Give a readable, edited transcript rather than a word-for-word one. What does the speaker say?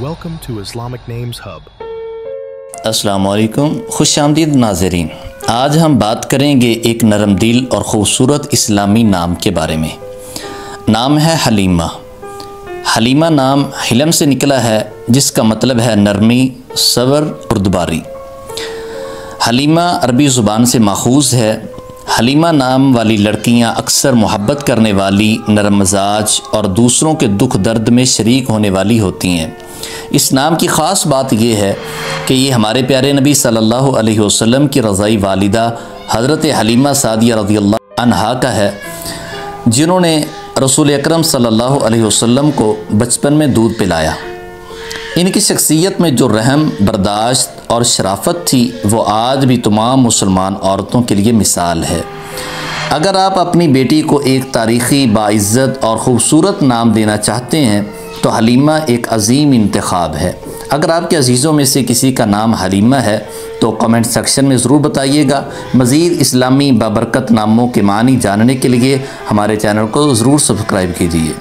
Welcome to Islamic Names Hub. अस्सलामुअलैकुम, खुशामदीद नाज़रीन। आज हम बात करेंगे एक नरम दिल और ख़ूबसूरत इस्लामी नाम के बारे में। नाम है हलीमा। हलीमा नाम हिलम से निकला है, जिसका मतलब है नरमी, सब्र, बुर्दबारी। हलीमा अरबी ज़ुबान से माखूज़ है। हलीमा नाम वाली लड़कियां अक्सर मोहब्बत करने वाली, नरम मजाज और दूसरों के दुख दर्द में शरीक होने वाली होती हैं। इस नाम की ख़ास बात यह है कि ये हमारे प्यारे नबी सल्लल्लाहु अलैहि वसल्लम की रज़ाई वालिदा हज़रत हलीमा सादिया रज़ियल्लाहु अन्हा का है, जिन्होंने रसूल अकरम सल्लल्लाहु अलैहि वसल्लम को बचपन में दूध पिलाया। इनकी शख्सियत में जो रहम, बर्दाश्त और शराफत थी, वो आज भी तमाम मुसलमान औरतों के लिए मिसाल है। अगर आप अपनी बेटी को एक तारीख़ी, बाइज़्ज़त और ख़ूबसूरत नाम देना चाहते हैं तो हलीमा एक अजीम इंतखाब है। अगर आपके अजीज़ों में से किसी का नाम हलीमा है तो कमेंट सेक्शन में ज़रूर बताइएगा। मज़ीद इस्लामी बाबरकत नामों के मानी जानने के लिए हमारे चैनल को ज़रूर सब्सक्राइब कीजिए।